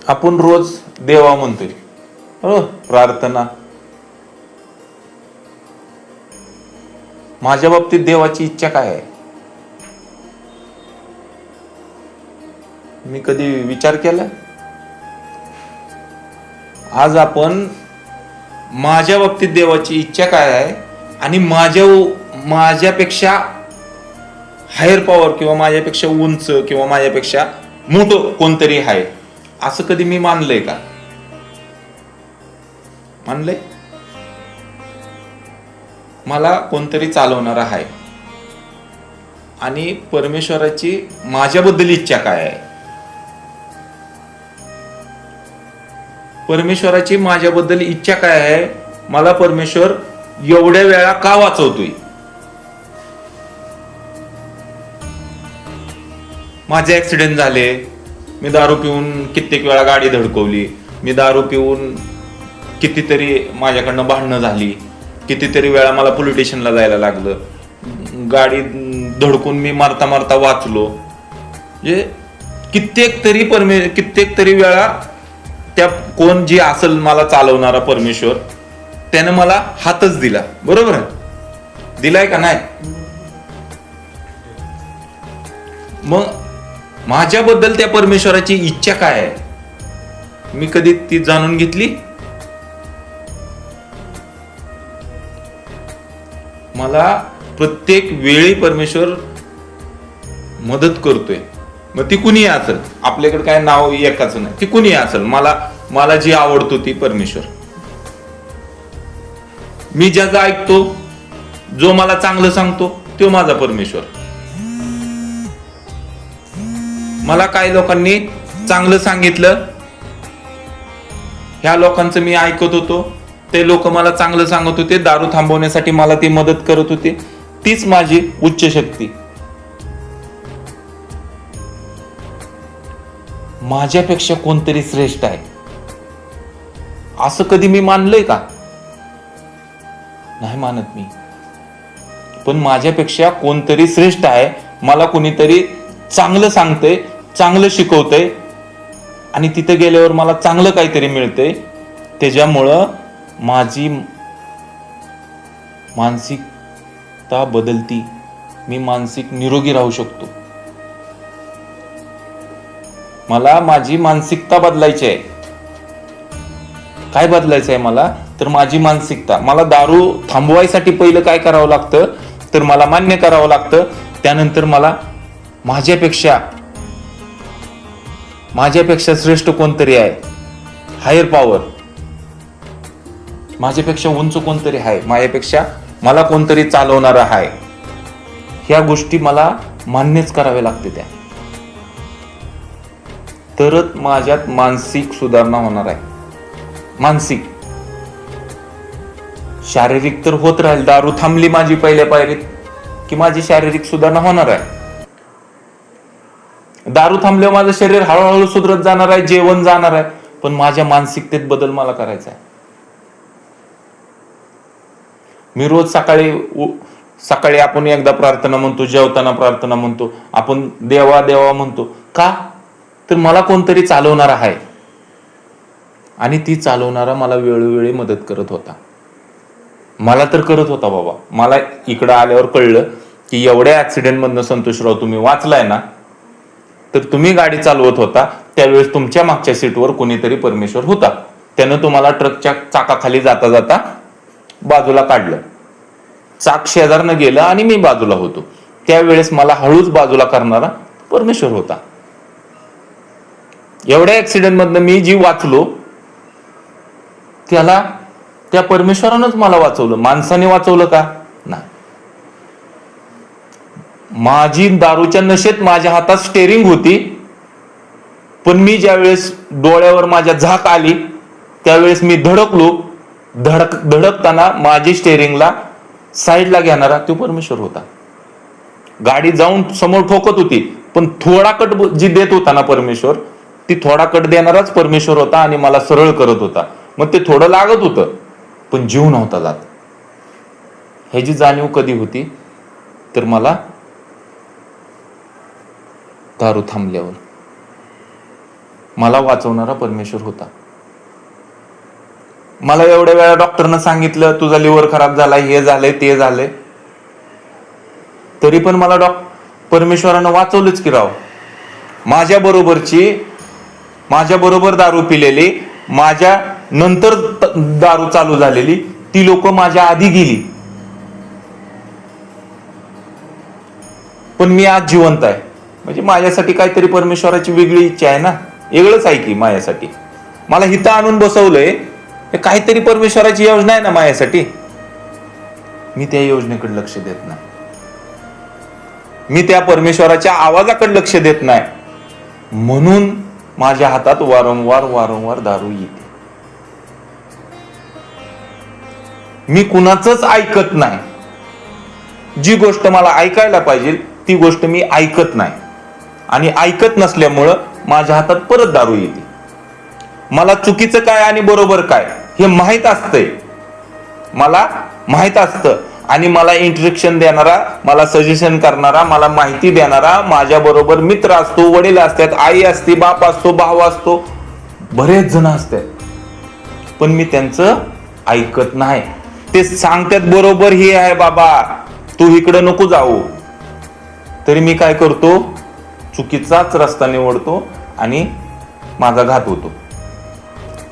आपण रोज देवा म्हणतोय, हो प्रार्थना. माझ्या बाबतीत देवाची इच्छा काय आहे? मी कधी विचार केला? आज आपण माझ्या बाबतीत देवाची इच्छा काय आहे आणि माझ्यापेक्षा हायर पॉवर किंवा माझ्यापेक्षा उंच किंवा माझ्यापेक्षा मोठं कोणतरी आहे असं कधी मी मानलंय का? मानलंय? मला कोणतरी चालवणारा आहे आणि परमेश्वराची माझ्याबद्दल इच्छा काय आहे? परमेश्वराची माझ्याबद्दल इच्छा काय आहे? मला परमेश्वर एवढ्या वेळा का वाचवतोय? माझे ऍक्सिडेंट झाले, मी दारू पिऊन कित्येक वेळा गाडी धडकवली, मी दारू पिऊन कितीतरी माझ्याकडनं भांडणं झाली, कितीतरी वेळा मला पोलीस स्टेशनला जायला लागलं, गाडी धडकून मी मारता मारता वाचलो. म्हणजे कित्येक तरी वेळा त्या कोण जी असेल मला चालवणारा परमेश्वर त्याने मला हातच दिला. बरोबर आहे? दिलाय का नाही? मग माझ्याबद्दल त्या परमेश्वराची इच्छा काय आहे मी कधी ती जाणून घेतली? मला प्रत्येक वेळी परमेश्वर मदत करतोय. मग ती कुणी असेल, आपल्याकडे काय नाव एकाच नाही, ती कुणी असेल, मला जी आवडतो ती परमेश्वर. मी ज्याचा ऐकतो, जो मला चांगलं सांगतो तो माझा परमेश्वर. मला काही लोकांनी चांगलं सांगितलं, ह्या लोकांचं मी ऐकत होतो, ते लोक मला चांगलं सांगत होते, दारू थांबवण्यासाठी मला ती मदत करत होते. तीच माझी उच्च शक्ती. माझ्यापेक्षा कोणतरी श्रेष्ठ आहे असं कधी मी मानलंय का? नाही मानत मी. पण माझ्यापेक्षा कोणतरी श्रेष्ठ आहे, मला कोणीतरी चांगलं सांगतंय, चांगलं शिकवतंय आणि तिथे गेल्यावर मला चांगलं काहीतरी मिळतंय. त्याच्यामुळं माझी मानसिकता बदलती, मी मानसिक निरोगी राहू शकतो. मला माझी मानसिकता बदलायची आहे. काय बदलायचं आहे मला? तर माझी मानसिकता. मला दारू थांबवायसाठी पहिलं काय करावं लागतं तर मला मान्य करावं लागतं, त्यानंतर मला माझ्यापेक्षा श्रेष्ठ कोणतरी आहे, हायर पॉवर, माझ्यापेक्षा उंच कोणतरी आहे, माझ्यापेक्षा मला कोणतरी चालवणारा आहे, ह्या गोष्टी मला मान्यच कराव्या लागते. त्या तरच माझ्यात मानसिक सुधारणा होणार आहे. मानसिक, शारीरिक तर होत राहील. दारू थांबली माझी पहिल्या पायरीत की माझी शारीरिक सुधारणा होणार आहे. दारू थांबल्यावर माझं शरीर हळूहळू सुधरत जाणार आहे, जेवण जाणार आहे, पण माझ्या मानसिकतेत बदल मला करायचा आहे. मी रोज सकाळी आपण एकदा प्रार्थना म्हणतो, जेवताना प्रार्थना म्हणतो, आपण देवा देवा म्हणतो. का? तर मला कोणतरी चालवणारा आहे आणि ती चालवणारा मला वेळोवेळी मदत करत होता. मला तर करत होता बाबा. मला इकडं आल्यावर कळलं की एवढ्या ऍक्सिडेंट मधनं संतोषराव तुम्ही वाचलाय ना, तर तुम्ही गाडी चालवत होता त्यावेळेस तुमच्या मागच्या सीटवर कोणीतरी परमेश्वर होता. त्यानं तुम्हाला ट्रकच्या चाकाखाली जाता जाता बाजूला काढलं. चाक शेजारनं गेलं आणि मी बाजूला होतो. त्यावेळेस मला हळूच बाजूला करणारा परमेश्वर होता. एवढ्या ऍक्सिडेंट मधनं मी जी वाचलो त्या परमेश्वरानंच मला वाचवलं. माणसाने वाचवलं का? नाही. माझी दारूच्या नशेत माझ्या हातात स्टेरिंग होती, पण मी ज्यावेळेस डोळ्यावर माझ्या झाक आली त्यावेळेस मी धडकलो. धडकताना माझी स्टेरिंगला साईडला घेणारा तो परमेश्वर होता. गाडी जाऊन समोर ठोकत होती, पण थोडा कट जी देत होता ना परमेश्वर, ती थोडा कट देणाराच परमेश्वर होता आणि मला सरळ करत होता. मग ते थोडं लागत होतं पण जीव नव्हता जात. ह्याची जाणीव कधी होती तर मला दारू थांबल्यावर. मला वाचवणारा परमेश्वर होता. मला एवढ्या वेळा डॉक्टरनं सांगितलं तुझा लिव्हर खराब झालाय, हे झालंय ते झालंय, तरी पण मला परमेश्वरानं वाचवलंच की राव. माझ्या बरोबर दारू पिलेली, माझ्या नंतर दारू चालू झालेली ती लोक माझ्या आधी गेली, पण मी आज जिवंत आहे. म्हणजे माझ्यासाठी काहीतरी परमेश्वराची वेगळी इच्छा आहे ना, वेगळंच आहे की माझ्यासाठी. मला हिथं आणून बसवलंय, काहीतरी परमेश्वराची योजना आहे ना माझ्यासाठी. मी त्या योजनेकडे लक्ष देत नाही, मी त्या परमेश्वराच्या आवाजाकडे लक्ष देत नाही, म्हणून माझ्या हातात वारंवार दारू येते. मी कुणाचंच ऐकत नाही. जी गोष्ट मला ऐकायला पाहिजे ती गोष्ट मी ऐकत नाही, आणि ऐकत नसल्यामुळं माझ्या हातात परत दारू येते. मला चुकीचं काय आणि बरोबर काय हे माहित असतंय, मला माहित असतं, आणि मला इंस्ट्रक्शन देणारा, मला सजेशन करणारा, मला माहिती देणारा माझ्या बरोबर मित्र असतो, वडील असतात, आई असते, बाप असतो, भाऊ असतो, बरेच जण असतात, पण मी त्यांचं ऐकत नाही. ते सांगतात बरोबर हे आहे बाबा, तू इकडं नको जाऊ, तरी मी काय करतो, चुकीचाच रस्ता निवडतो आणि माझा घात होतो.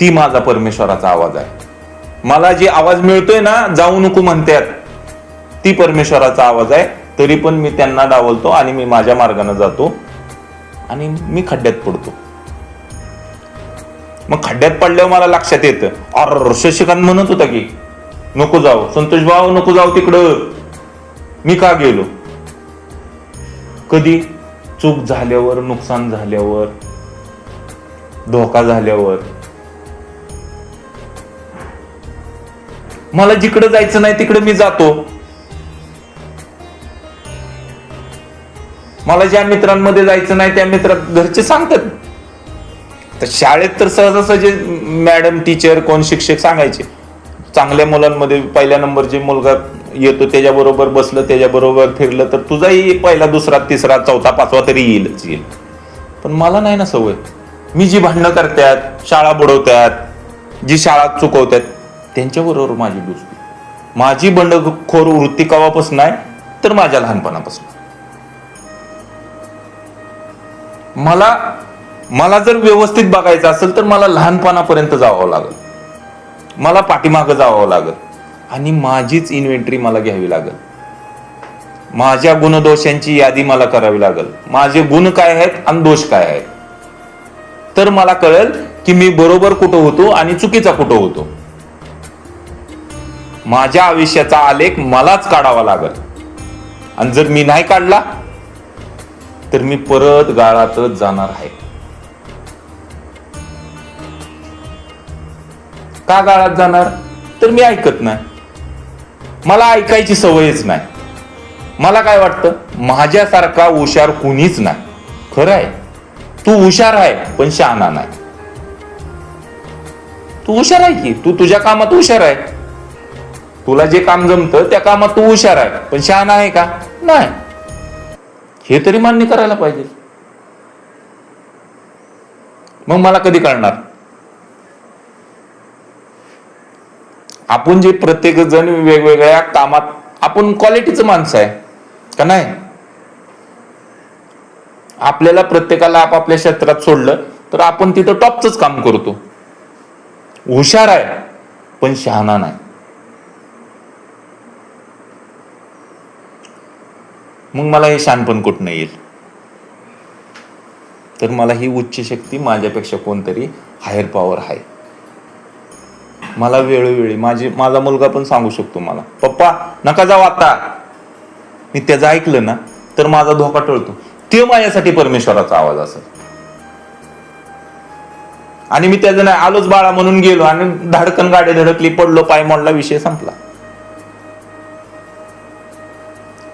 ती माझा परमेश्वराचा आवाज आहे. मला जे आवाज मिळतोय ना, जाऊ नको म्हणतात, ती परमेश्वराचा आवाज आहे. तरी पण मी त्यांना डावलतो आणि मी माझ्या मार्गाने जातो आणि मी खड्ड्यात पडतो. मग खड्ड्यात पडल्यावर मला लक्षात येतं, अरे शशिकांत म्हणत होता की नको जाऊ, संतोष भाऊ नको जाऊ तिकडं, मी का गेलो? कधी? चूक झाल्यावर, नुकसान झाल्यावर, धोका झाल्यावर. मला जिकडे जायचं नाही तिकडे मी जातो. मला ज्या मित्रांमध्ये जायचं नाही त्या मित्रात घरचे सांगतात. तर शाळेत तर सहजासहजी मॅडम, टीचर, कोण शिक्षक सांगायचे, चांगल्या मुलांमध्ये पहिल्या नंबरचे मुलगा येतो त्याच्याबरोबर बसलं, त्याच्याबरोबर फिरलं तर तुझाही पहिला, दुसरा, तिसरा, चौथा, पाचवा तरी येईल. पण मला नाही ना सवय. मी जी भांडणं करतात, शाळा बुडवतात, जी शाळा चुकवतात, त्यांच्याबरोबर माझी दोस्ती. माझी बंडखोर वृत्ती कवापासून नाही तर माझ्या लहानपणापासून. मला जर व्यवस्थित बघायचं असेल तर मला लहानपणापर्यंत जावं लागेल, मला पाठीमागं जावं लागेल आणि माझीच इन्व्हेंटरी मला घ्यावी लागेल. माझ्या गुणदोषांची यादी मला करावी लागेल, माझे गुण काय आहेत आणि दोष काय आहेत, तर मला कळेल की मी बरोबर कुठं होतो आणि चुकीचा कुठं होतो. माझ्या आयुष्याचा आलेख मलाच काढावा लागेल, आणि जर मी नाही काढला तर मी परत गाळातच जाणार आहे. का गाळात जाणार? तर मी ऐकत नाही, मला ऐकायची सवयच नाही. मला काय वाटतं, माझ्यासारखा हुशार कुणीच नाही. खरं आहे, तू हुशार आहे पण शहाणा नाही. तू हुशार आहे की, तू तुझ्या कामात हुशार आहे, तुला जे काम जमतं त्या कामात तू हुशार आहे, पण शहाणा आहे का? नाही. हे तरी मान्य करायला पाहिजे. मग मला कधी कळणार? आपण जे प्रत्येक जण वेगवेगळ्या कामात, आपण क्वालिटीचं माणसं आहे का नाही? आपल्याला प्रत्येकाला आपापल्या क्षेत्रात सोडलं तर आपण तिथं टॉपच काम करतो. हुशार आहे पण शहाणा नाही. मग मला हे शहाणपण कुठनं येईल? तर मला ही उच्च शक्ती, माझ्यापेक्षा कोणतरी हायर पॉवर आहे. मला वेळोवेळी माझा मुलगा पण सांगू शकतो मला, पप्पा नका जाऊ आता. मी त्याचं ऐकलं ना तर माझा धोका टळतो. ते माझ्यासाठी परमेश्वराचा आवाज असेल. आणि मी त्याचं नाही, आलोच बाळा म्हणून गेलो आणि धडकन गाडी धडकली, पडलो, पाय मोडला, विषय संपला.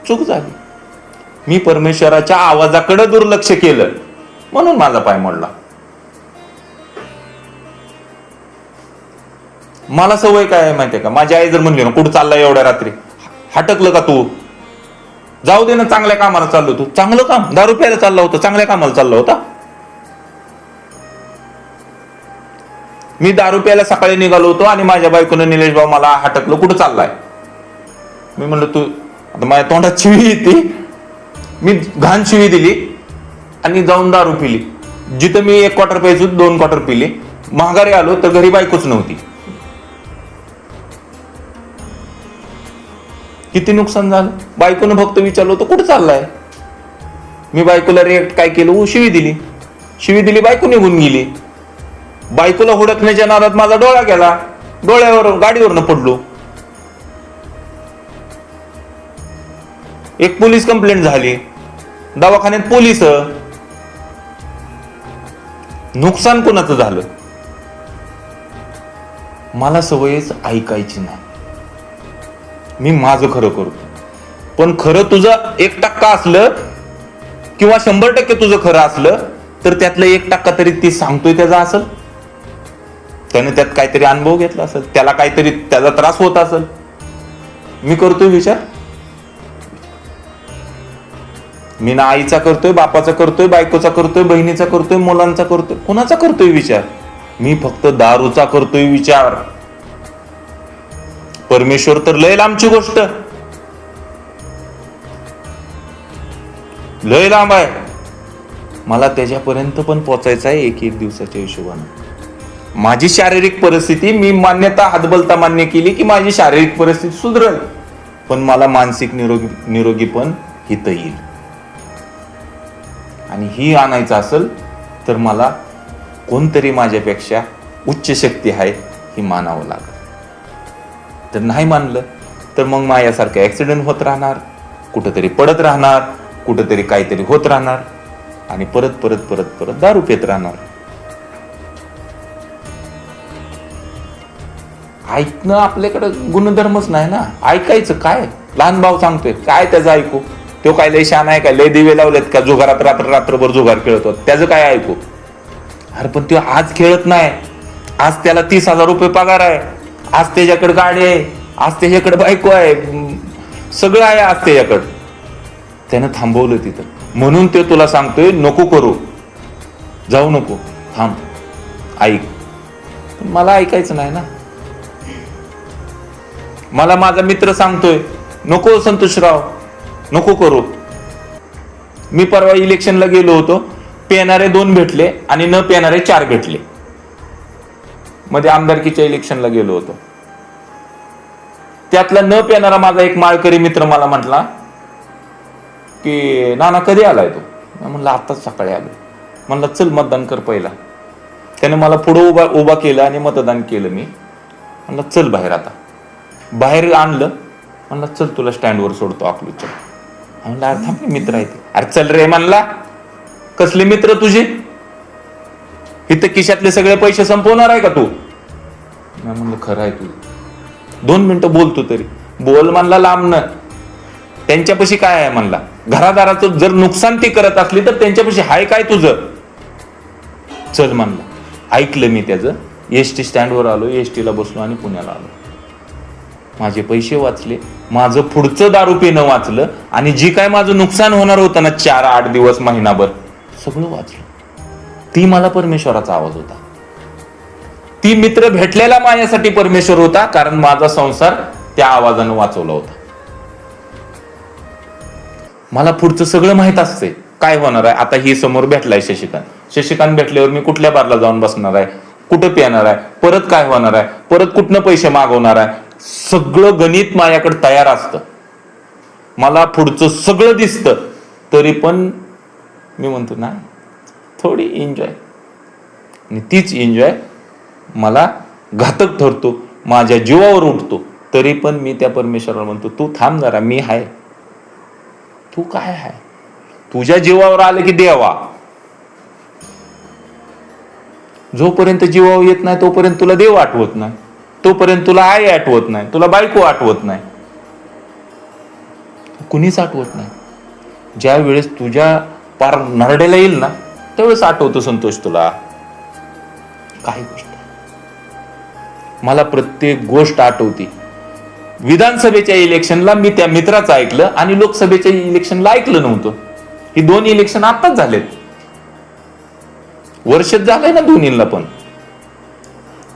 चूक झाली. मी परमेश्वराच्या आवाजाकडे दुर्लक्ष केलं म्हणून माझा पाय मोडला. मला सवय काय आहे माहितीये का? माझी आई जर म्हणली ना, कुठं चालला एवढ्या रात्री, हटकलं का तू? जाऊ दे ना, चांगल्या कामाला चाललो. तू चांगलं काम, दारू प्यायला चालला होता, चांगल्या कामाला चालला होता. मी दारू प्यायला सकाळी निघालो होतो आणि माझ्या बायकोनं निलेश भाऊ मला हटकलं, कुठं चाललाय? मी म्हणलं तू, आता माझ्या तोंडात शिवी येते, मी घाण शिवी दिली आणि जाऊन दारू पिली. जिथं मी 1 क्वार्टर प्यायचो 2 क्वार्टर पिले. माघारी आलो तर घरी बायकोच नव्हती. किती नुकसान झालं. बायकोनं फक्त विचारलं होतं कुठं चाललाय. मी बायकोला रिएक्ट काय केलं, शिवी दिली, बायको निघून गेली. बायकोला हुडकण्याच्या नादात माझा डोळा गेला, डोळ्यावर गाडीवरनं पडलो. एक पोलीस कंप्लेंट झाली, दवाखान्यात पोलीस. नुकसान कोणाचं झालं? मला सवयच ऐकायची नाही. मी माझं खरं करतो, पण खरं तुझं 1% असलं किंवा 100% तुझं खरं असलं तर त्यातलं 1% तरी ती सांगतोय त्याचा असेल. त्याने त्यात काहीतरी अनुभव घेतला असेल, त्याला काहीतरी त्याचा त्रास होत असेल. मी करतोय विचार. मी ना आईचा करतोय, बापाचा करतोय, बायकोचा करतोय, बहिणीचा करतोय, मुलांचा करतोय, कोणाचा करतोय विचार? मी फक्त दारूचा करतोय विचार. परमेश्वर तर लय लांबची गोष्ट, लय लांब आहे. मला त्याच्यापर्यंत पण पोचायचं आहे एक दिवसाच्या हिशोबाने. माझी शारीरिक परिस्थिती, मी मान्यता हातबलता मान्य केली की माझी शारीरिक परिस्थिती सुधरेल, पण मला मानसिक निरोगी पण हित येईल. आणि ही आणायचं असेल तर मला कोणतरी माझ्यापेक्षा उच्च शक्ती आहे ही मानावं लागेल. तर नाही मानलं तर मग माझ्यासारखं ऍक्सिडेंट होत राहणार, कुठंतरी पडत राहणार, कुठंतरी काहीतरी होत राहणार आणि परत परत परत परत दारू पित राहणार. ऐकणं आपल्याकडे गुणधर्मच नाही ना. ऐकायचं काय? लहान भाऊ सांगतोय काय त्याचं ऐकू? तो काय लय शान आहे काय? लय दिवे लावलेत का? जुगारात रात्रभर जुगार खेळत होत, त्याचं काय ऐकू? अरे पण तो आज खेळत नाही, आज त्याला 30,000 रुपये पगार आहे, आज त्याच्याकडे गाडी आहे, आज त्याच्याकडे बायको आहे, सगळं आहे आज त्याच्याकडं. त्यानं थांबवलं तिथं, म्हणून ते तुला सांगतोय नको करू, जाऊ नको, थांब, ऐक. मला ऐकायचं नाही ना. मला माझा मित्र सांगतोय नको संतोषराव, नको करू. मी परवा इलेक्शनला गेलो होतो, पेनारे 2 भेटले आणि न पेनारे 4 भेटले. मध्ये आमदारकीच्या इलेक्शनला गेलो होतो. त्यातला न पेनारा माझा एक माळकरी मित्र मला म्हटला की नाना कधी आलाय तू? म्हणलं आताच सकाळी आलो. म्हणलं चल मतदान कर पहिला. त्याने मला पुढे उभा केलं आणि मतदान केलं. मी म्हणलं चल बाहेर. आता बाहेर आणलं, म्हणलं चल तुला स्टँडवर सोडतो अकलूजच्या. म्हणलं अरे थांब, मित्र आहे. अरे चल रे म्हणला. कसले मित्र तुझे? इथं खिशातले सगळे पैसे संपवणार आहे का तू? मी म्हणलं खरं आहे तुझं. 2 मिनिटं बोलतो तरी बोल म्हणला लांबन. त्यांच्यापाशी काय आहे म्हणला? घरादाराचं जर नुकसान ती करत असली तर त्यांच्यापाशी हाय काय तुझं? चल म्हणला. ऐकलं मी त्याचं. एसटी स्टँडवर आलो, एसटीला बसलो आणि पुण्याला आलो. माझे पैसे वाचले, माझं पुढचं दारू पिणं वाचलं आणि जी काय माझं नुकसान होणार होतं ना 4-8 दिवस, महिनाभर, सगळं वाचलं. ती मला परमेश्वराचा आवाज होता. ती मित्र भेटलेला माझ्यासाठी परमेश्वर होता, कारण माझा संसार त्या आवाजानं वाचवला होता. मला पुढचं सगळं माहित असते काय होणार आहे. आता ही समोर भेटलाय शशिकांत भेटल्यावर मी कुठल्या बारला जाऊन बसणार आहे, कुठं पिणार आहे, परत काय होणार आहे, परत कुठनं पैसे मागवणार आहे, सगळं गणित माझ्याकडे तयार असतं. मला पुढचं सगळं दिसतं, तरी पण मी म्हणतो ना थोडी एन्जॉय. आणि तीच एन्जॉय मला घातक ठरतो, माझ्या जीवावर उठतो. तरी पण मी त्या परमेश्वराला म्हणतो तू थांब जरा, मी आहे. तू काय आहे? तुझ्या जीवावर आलं की देवा. जोपर्यंत जीवावर येत नाही तोपर्यंत तुला देव आठवत नाही, तोपर्यंत तुला आई आठवत नाही, तुला बायको आठवत नाही, कुणीच आठवत नाही. ज्या वेळेस तुझ्या पार नरडेला येईल ना त्यावेळेस आठवतो संतोष तुला काही गोष्ट. मला प्रत्येक गोष्ट आठवती. विधानसभेच्या इलेक्शनला मी त्या मित्राचं ऐकलं आणि लोकसभेच्या इलेक्शनला ऐकलं नव्हतं. ही 2 इलेक्शन आताच झालेत, वर्षच झालंय ना दोन्हीला पण.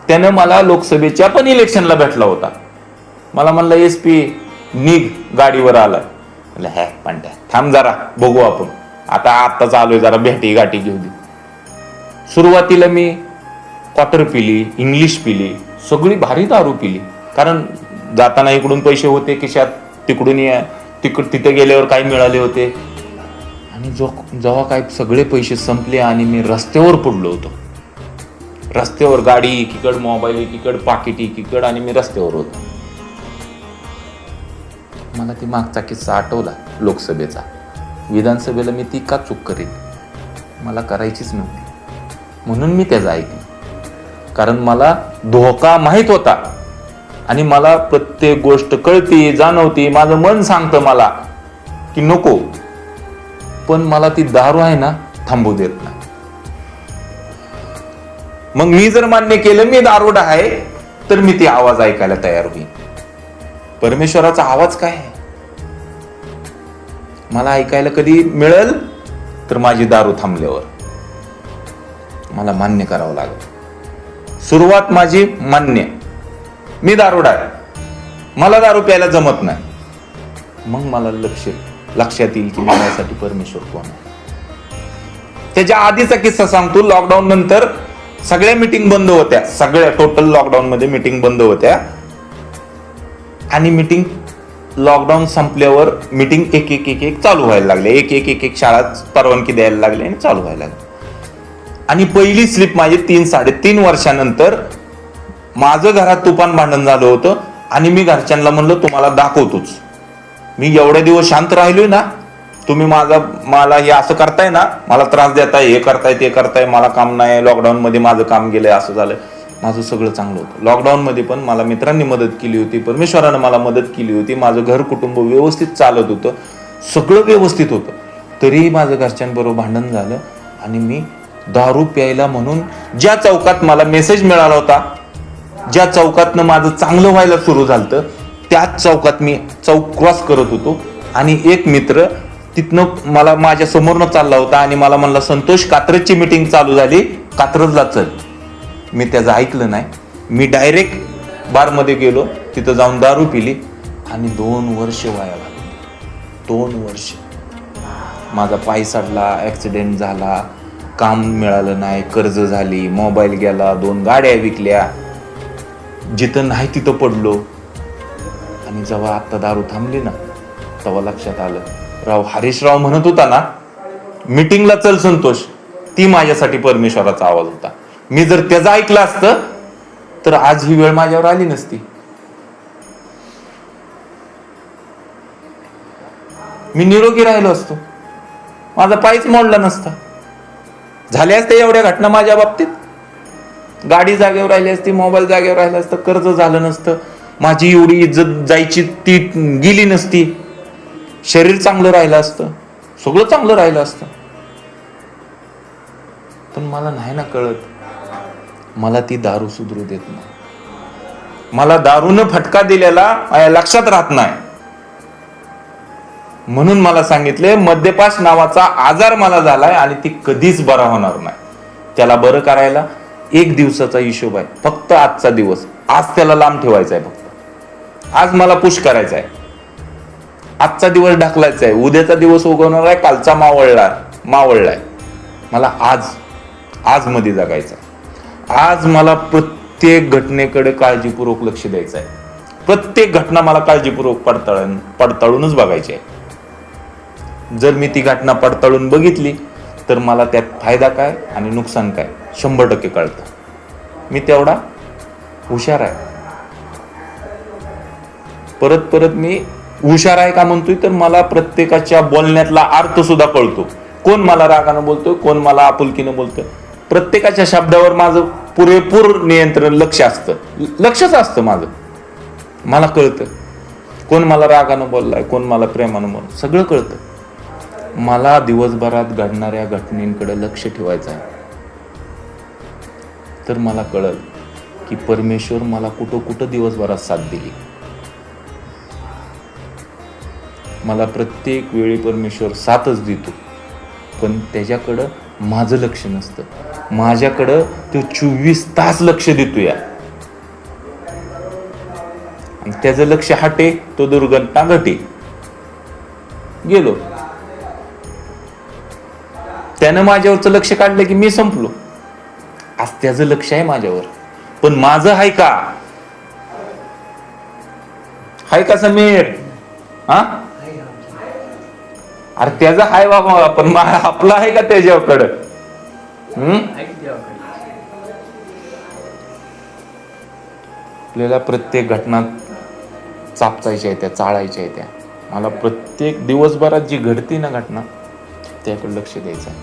त्यानं मला लोकसभेच्या पण इलेक्शनला भेटला होता. मला म्हणलं SP निघ, गाडीवर आला. म्हणलं हे पांड्या थांब जरा, बघू आपण, आता चालू जरा भेटी गाठी घेऊ दे. सुरुवातीला मी क्वार्टर पिली, इंग्लिश पिली, सगळी भारी दारू पिली. कारण जाताना इकडून पैसे होते खिशात, तिकडून तिथे गेल्यावर काही मिळाले होते. आणि जेव्हा काय सगळे पैसे संपले आणि मी रस्त्यावर पडलो होतो, रस्त्यावर गाडी एकीकड, मोबाईल एकीकड, पाकिट एकीकड, आणि मी रस्त्यावर होतो. मला ती मागचा किस्सा आठवला लोकसभेचा. विधानसभेला मी ती का चूक करेन, मला करायचीच नव्हती, म्हणून मी त्याचं ऐकलं. कारण मला धोका माहित होता आणि मला प्रत्येक गोष्ट कळती, जाणवती, माझं मन सांगतं मला की नको, पण मला ती दारू आहे ना थांबू देत नाही. मग मी जर मान्य केलं मी दारुडा आहे, तर मी ती आवाज ऐकायला तयार होईल. परमेश्वराचा आवाज काय आहे मला ऐकायला कधी मिळेल, तर माझी दारू थांबल्यावर. मला मान्य करावं लागेल. सुरुवात माझी मान्य, मी दारुडा आहे, मला दारू प्यायला जमत नाही. मग मला लक्षात येईल की माझ्यासाठी परमेश्वर कोण आहे. त्याच्या आधीचा किस्सा सांगतो. लॉकडाऊन नंतर सगळ्या मीटिंग बंद होत्या, सगळ्या टोटल लॉकडाऊन मध्ये मीटिंग बंद होत्या. आणि मीटिंग लॉकडाऊन संपल्यावर मीटिंग एक चालू व्हायला लागले. एक शाळा परवानगी द्यायला लागले आणि चालू व्हायला लागले. आणि पहिली स्लिप माझी 3-3.5 वर्षानंतर माझं घरात तुफान भांडण झालं होतं. आणि मी घरच्यांना म्हणलं तुम्हाला दाखवतोच, मी एवढे दिवस शांत राहिलोय ना, तुम्ही मला हे असं करताय ना, मला त्रास देताय, हे करताय ते करताय, मला काम नाही, लॉकडाऊन मध्ये माझं काम गेलंय, असं झालं. माझं सगळं चांगलं होतं. लॉकडाऊन मध्ये पण मला मित्रांनी मदत केली होती, परमेश्वरानं मला मदत केली होती, माझं घर कुटुंब व्यवस्थित चालत होतं, सगळं व्यवस्थित होतं. तरीही माझं घरच्यांबरोबर भांडण झालं. आणि मी दारू प्यायला म्हणून ज्या चौकात मला मेसेज मिळाला होता, ज्या चौकातनं माझं चांगलं व्हायला सुरू झालं, त्याच चौकात मी चौक क्रॉस करत होतो. आणि एक मित्र तिथनं मला माझ्या समोरनं चालला होता आणि मला म्हणला संतोष कात्रजची मीटिंग चालू झाली, कात्रजला चल. मी त्याचं ऐकलं नाही. मी डायरेक्ट बारमध्ये गेलो, तिथं जाऊन दारू पिली आणि 2 वर्ष वाया घालवली. 2 वर्ष माझा पाय सडला, ऍक्सिडेंट झाला, काम मिळालं नाही, कर्ज झाली, मोबाईल गेला, 2 गाड्या विकल्या, जिथं नाही तिथं पडलो. आणि जेव्हा आता दारू थांबली ना, तेव्हा लक्षात आलं, हरीशराव म्हणत होता ना मीटिंगला चल संतोष, ती माझ्यासाठी परमेश्वराचा आवाज होता. मी जर त्याचं ऐकलं असतं तर आज ही वेळ माझ्यावर आली नसती. मी निरोगी राहिलो असतो, माझा पायच मोडला नसता. झाल्या असत्या एवढ्या घटना माझ्या बाबतीत, गाडी जागेवर राहिली असती, मोबाईल जागेवर राहिला असतं, कर्ज झालं नसतं, माझी एवढी इज्जत जायची ती गेली नसती, शरीर चांगलं राहिलं असतं, सगळं चांगलं राहिलं असतं. पण मला नाही ना कळत, मला ती दारू सुधरू देत नाही. मला दारूनं फटका दिलेला लक्षात राहत नाही. म्हणून मला सांगितले मद्यपाश नावाचा आजार मला झालाय आणि ती कधीच बरा होणार नाही. त्याला बरं करायला 1 दिवसाचा हिशोब आहे, फक्त आजचा दिवस. आज त्याला लांब ठेवायचा आहे, फक्त आज मला पुश करायचा आहे, आजचा दिवस ढकलायचा आहे. उद्याचा दिवस उगवणार आहे, कालचा मावळलाय. मला आज मध्ये जगायचं आहे. आज मला प्रत्येक घटनेकडे काळजीपूर्वक लक्ष द्यायचं आहे. प्रत्येक घटना मला काळजीपूर्वक पडताळूनच बघायची आहे. जर मी ती घटना पडताळून बघितली तर मला त्यात फायदा काय आणि नुकसान काय 100% कळतं. मी तेवढा हुशार आहे. परत मी हुशार आहे का म्हणतोय, तर मला प्रत्येकाच्या बोलण्यातला अर्थ सुद्धा कळतो. कोण मला रागानं बोलतोय, कोण मला आपुलकीनं बोलतोय. प्रत्येकाच्या शब्दावर माझं पुरेपूर नियंत्रण, लक्षच असतं माझं. मला कळतं कोण मला रागानं बोललाय, कोण मला प्रेमानं बोललाय, सगळं कळतं. मला दिवसभरात घडणाऱ्या घटनेकडे लक्ष ठेवायचं आहे. तर मला कळलं की परमेश्वर मला कुठं दिवसभरात साथ दिली. मला प्रत्येक वेळी परमेश्वर साथच देतो, पण त्याच्याकडं माझं लक्ष नसतं. माझ्याकडं तो 24 तास लक्ष देतो. त्याचं लक्ष हटे तो दुर्घटना घटे. गेलो. त्यानं माझ्यावरचं लक्ष काढलं की मी संपलो. आज त्याचं लक्ष आहे माझ्यावर, पण माझं आहे का? हाय का समीर? हा, अरे त्याचं आहे बाबा, पण आपलं आहे का त्याच्याकडं? आपल्याला प्रत्येक घटना चापचायच्या आहे, त्या चाळायच्या आहे. त्या मला प्रत्येक दिवसभरात जी घडते ना घटना, त्याकडे लक्ष द्यायचं आहे.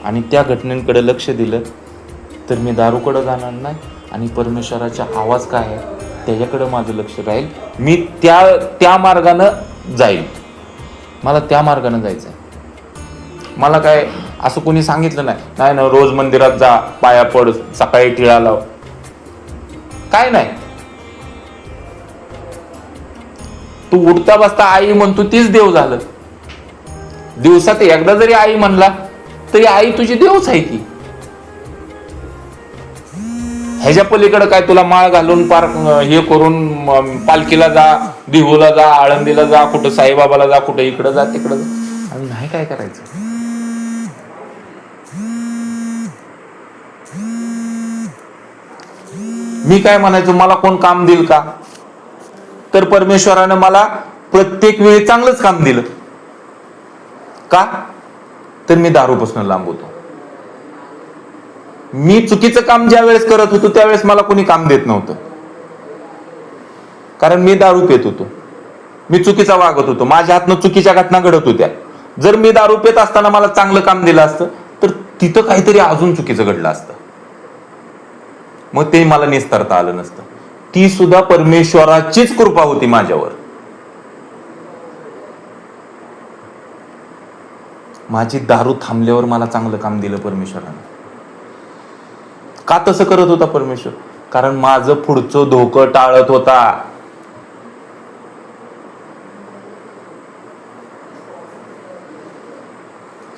आणि त्या घटनेकडे लक्ष दिलं तर मी दारूकडे जाणार नाही, आणि परमेश्वराचा आवाज काय आहे त्याच्याकडे माझं लक्ष राहील. मी त्या मार्गानं जाईल. मला त्या मार्गानं जायचं आहे. मला काय असं कोणी सांगितलं नाही ना रोज मंदिरात जा, पाया पड, सकाळी टिळा लाव, काय नाही. तू उठता बसता आई म्हणतो तीच देव झालं. दिवसात एकदा जरी आई म्हणला तरी आई तुझी देवच आहे की. ह्याच्या पलीकडे काय तुला माळ घालून पार हे करून पालखीला जा, देहूला जा, आळंदीला जा, कुठं साईबाबाला जा, कुठं इकडं जा तिकडं जा, आणि नाही काय करायचं. मी काय म्हणायचो, मला कोण काम देईल का? तर परमेश्वरानं मला प्रत्येक वेळी चांगलंच काम दिलं. का? तर मी दारूपासून लांब होतो. मी चुकीचं काम ज्या वेळेस करत होतो त्यावेळेस मला कोणी काम देत नव्हतं, कारण मी दारू पित होतो, मी चुकीचा वागत होतो, माझ्या हातनं चुकीच्या घटना घडत होत्या. जर मी दारू पित असताना मला चांगलं काम दिलं असतं तर तिथं काहीतरी अजून चुकीचं घडलं असतं, मग ते मला निस्तारता आलं नसतं. ती सुद्धा परमेश्वराचीच कृपा होती माझ्यावर. माझी दारू थांबल्यावर मला चांगलं काम दिलं परमेश्वरानं. का तसं करत होता परमेश्वर? कारण माझं पुढचं धोकं टाळत होता.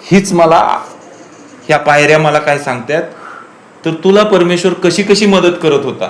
हीच मला ह्या पायऱ्या मला काय सांगतात, तर तुला परमेश्वर कशी कशी मदत करत होता.